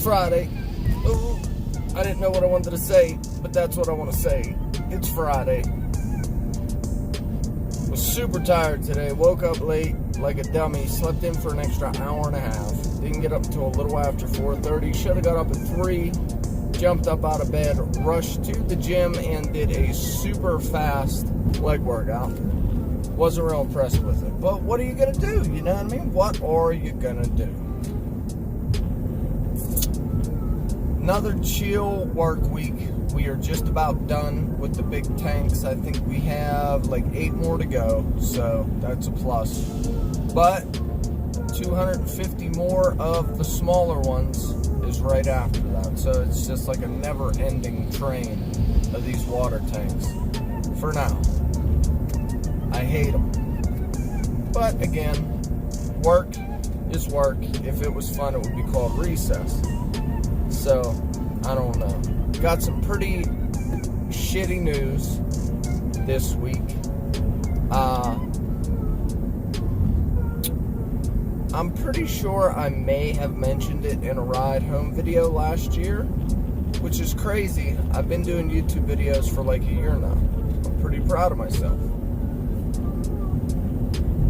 Friday. Ooh, I didn't know what I wanted to say, but that's what I want to say. It's Friday. Was super tired today. Woke up late like a dummy. Slept in for an extra hour and a half. Didn't get up until a little after 4:30. Should have got up at 3. Jumped up out of bed, rushed to the gym, and did a super fast leg workout. Wasn't real impressed with it. But what are you going to do? You know what I mean? What are you going to do? Another chill work week. We are just about done with the big tanks. I think we have like 8 more to go, so that's a plus. But 250 more of the smaller ones is right after that. So it's just like a never-ending train of these water tanks. For now. I hate them. But again, work is work. If it was fun, it would be called recess. So, I don't know. Got some pretty shitty news this week. I'm pretty sure I may have mentioned it in a ride home video last year, which is crazy. I've been doing YouTube videos for like a year now. I'm pretty proud of myself.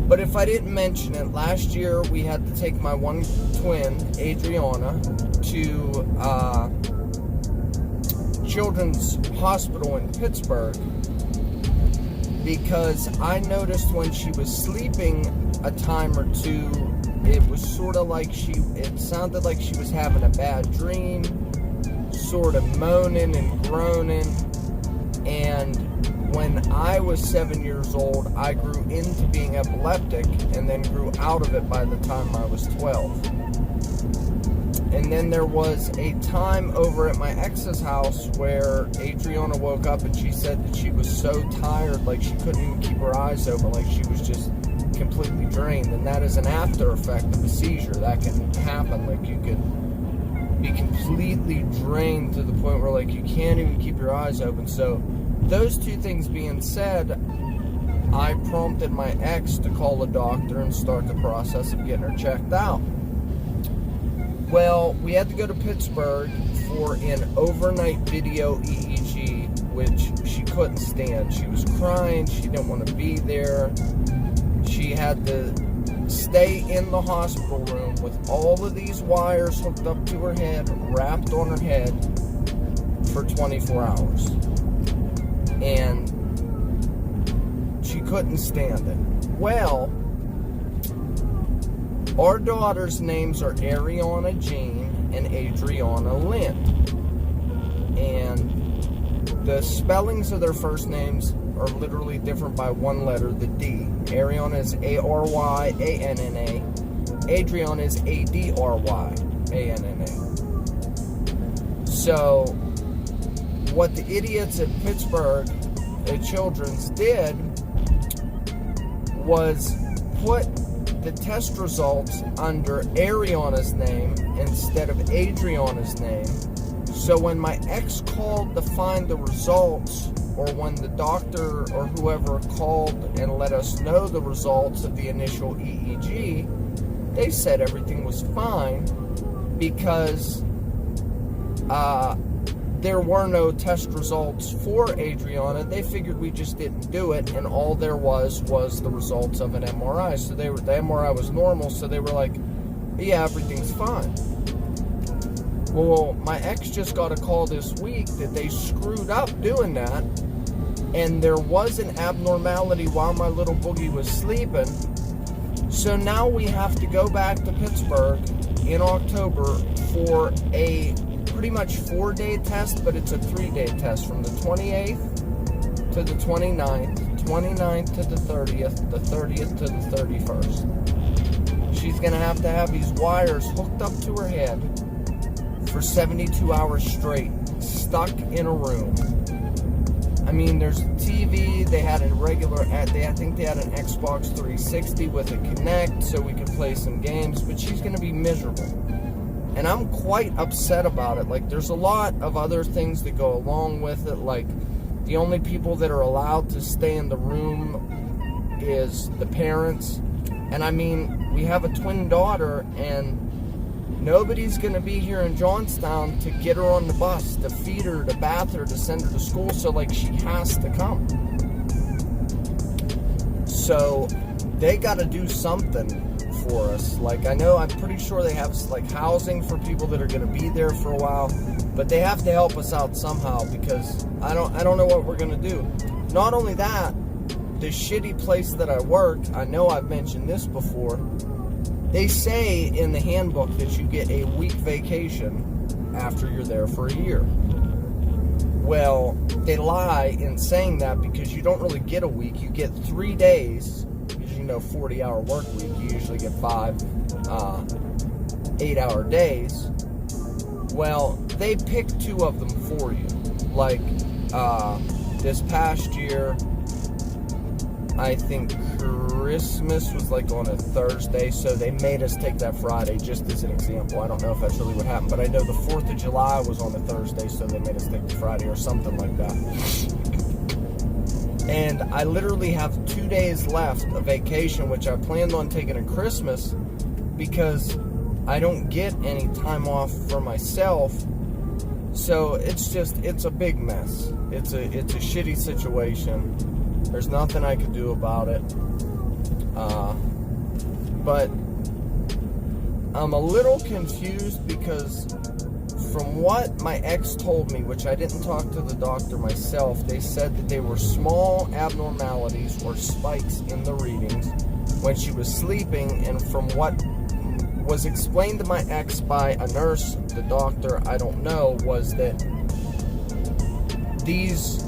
But if I didn't mention it, last year we had to take my one twin, Adriana, to Children's Hospital in Pittsburgh because I noticed when she was sleeping a time or two, it was sort of like it sounded like she was having a bad dream, sort of moaning and groaning. And when I was 7 years old, I grew into being epileptic and then grew out of it by the time I was 12. And then there was a time over at my ex's house where Adriana woke up and she said that she was so tired, like she couldn't even keep her eyes open, like she was just completely drained. And that is an after effect of a seizure. That can happen, like you could be completely drained to the point where like you can't even keep your eyes open. So those two things being said, I prompted my ex to call a doctor and start the process of getting her checked out. Well, we had to go to Pittsburgh for an overnight video EEG, which she couldn't stand. She was crying. She didn't want to be there. She had to stay in the hospital room with all of these wires hooked up to her head, wrapped on her head for 24 hours. And she couldn't stand it. Well, our daughters' names are Ariana Jean and Adriana Lynn. And the spellings of their first names are literally different by one letter, the D. Ariana is A-R-Y-A-N-N-A. Adriana is A-D-R-Y-A-N-N-A. So, what the idiots at Pittsburgh at Children's did was put the test results under Ariana's name instead of Adriana's name. So when my ex called to find the results, or when the doctor or whoever called and let us know the results of the initial EEG, they said everything was fine because there were no test results for Adriana. They figured we just didn't do it, and all there was the results of an MRI. So the MRI was normal, so they were like, yeah, everything's fine. Well, my ex just got a call this week that they screwed up doing that, and there was an abnormality while my little boogie was sleeping. So now we have to go back to Pittsburgh in October for a pretty much 4-day test, but it's a 3-day test from the 28th to the 29th, 29th to the 30th, the 30th to the 31st. She's going to have these wires hooked up to her head for 72 hours straight, stuck in a room. I mean, there's a TV, they had a regular, I think they had an Xbox 360 with a Kinect so we could play some games, but she's going to be miserable. And I'm quite upset about it. Like, there's a lot of other things that go along with it. Like, the only people that are allowed to stay in the room is the parents. And I mean, we have a twin daughter, and Nobody's going to be here in Johnstown to get her on the bus, to feed her, to bath her, to send her to school, so like she has to come. So they got to do something for us. Like, I know, I'm pretty sure they have like housing for people that are going to be there for a while, but they have to help us out somehow, because I don't know what we're going to do. Not only that, the shitty place that I work, I know I've mentioned this before, they say in the handbook that you get a week vacation after you're there for a year. Well, they lie in saying that, because you don't really get a week. You get 3 days, because 40-hour work week. You usually get 5 8-hour days. Well, they pick 2 of them for you. Like, this past year, I think Christmas was like on a Thursday, so they made us take that Friday, just as an example. I don't know if that's really what happened, but I know the 4th of July was on a Thursday, so they made us take the Friday or something like that. And I literally have 2 days left of vacation, which I planned on taking at Christmas, because I don't get any time off for myself. So it's a big mess. It's a shitty situation. There's nothing I could do about it. But I'm a little confused, because from what my ex told me, which I didn't talk to the doctor myself, they said that they were small abnormalities or spikes in the readings when she was sleeping. And from what was explained to my ex by a nurse, the doctor, I don't know, was that these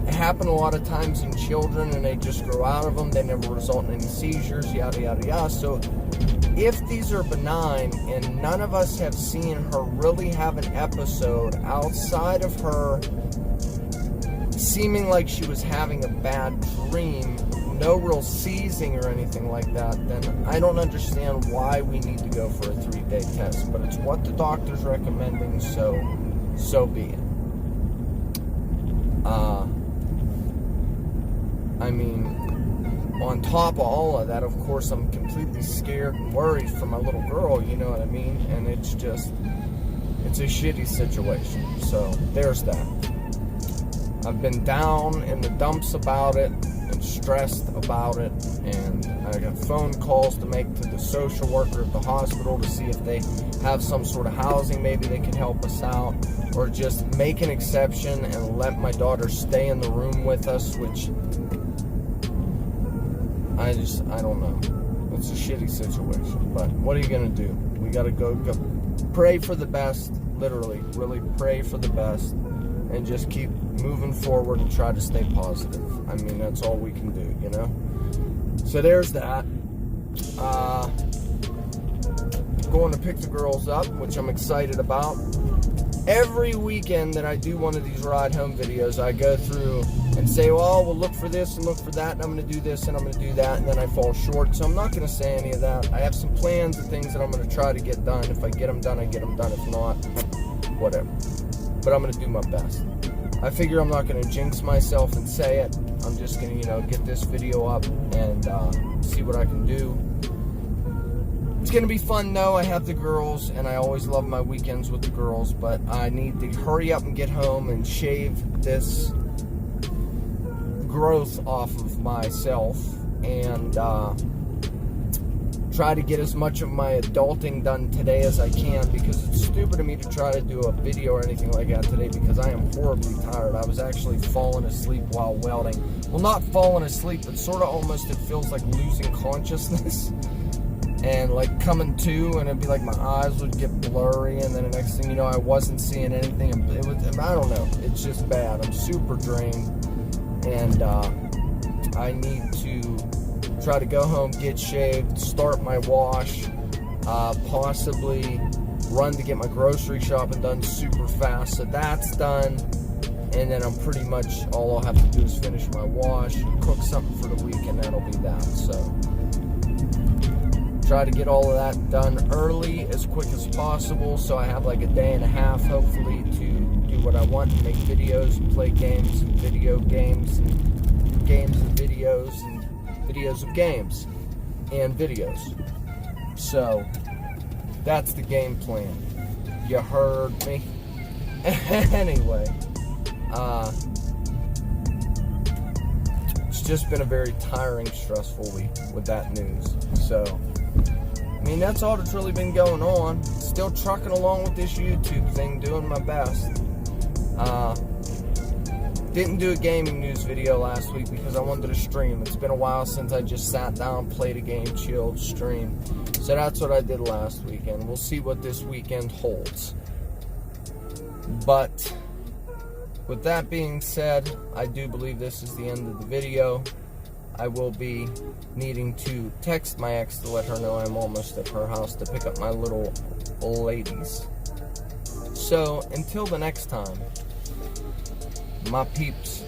happen a lot of times in children, and they just grow out of them. They never result in any seizures, yada yada yada. So if these are benign, and none of us have seen her really have an episode outside of her seeming like she was having a bad dream, no real seizing or anything like that, then I don't understand why we need to go for a 3-day test. But it's what the doctor's recommending, so be it. I mean, on top of all of that, of course, I'm completely scared and worried for my little girl, you know what I mean? And it's a shitty situation. So there's that. I've been down in the dumps about it and stressed about it, and I got phone calls to make to the social worker at the hospital to see if they have some sort of housing, maybe they can help us out, or just make an exception and let my daughter stay in the room with us, which I don't know. It's a shitty situation, but what are you gonna do? We gotta go pray for the best, literally, really pray for the best, and just keep moving forward and try to stay positive. I mean, that's all we can do, you know? So there's that. Going to pick the girls up, which I'm excited about. Every weekend that I do one of these ride home videos, I go through and say, well, we'll look for this and look for that, and I'm going to do this and I'm going to do that, and then I fall short. So I'm not going to say any of that. I have some plans of things that I'm going to try to get done. If I get them done, I get them done. If not, whatever. But I'm going to do my best. I figure I'm not going to jinx myself and say it. I'm just going to, get this video up and see what I can do. It's going to be fun, though. I have the girls, and I always love my weekends with the girls, but I need to hurry up and get home and shave this growth off of myself and try to get as much of my adulting done today as I can, because it's stupid of me to try to do a video or anything like that today, because I am horribly tired. I was actually falling asleep while welding. Well, not falling asleep, but sort of almost it feels like losing consciousness. And like coming to, and it'd be like my eyes would get blurry, and then the next thing you know, I wasn't seeing anything. It was, I don't know, it's just bad. I'm super drained, and I need to try to go home, get shaved, start my wash, possibly run to get my grocery shopping done super fast. So that's done, and then I'm pretty much, all I'll have to do is finish my wash, cook something for the week, and that'll be that. So try to get all of that done early, as quick as possible, so I have like a day and a half, hopefully, to do what I want, and make videos, and play games, and video games, and games and videos, and videos of games, and videos. So, That's the game plan. You heard me? Anyway, it's just been a very tiring, stressful week with that news. So, I mean, that's all that's really been going on. Still trucking along with this YouTube thing, doing my best. Didn't do a gaming news video last week because I wanted to stream. It's been a while since I just sat down, played a game, chilled, streamed. So that's what I did last weekend. We'll see what this weekend holds. But with that being said, I do believe this is the end of the video. I will be needing to text my ex to let her know I'm almost at her house to pick up my little ladies. So until the next time, my peeps,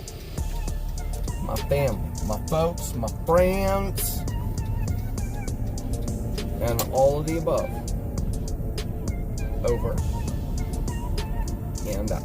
my family, my folks, my friends, and all of the above, over and out.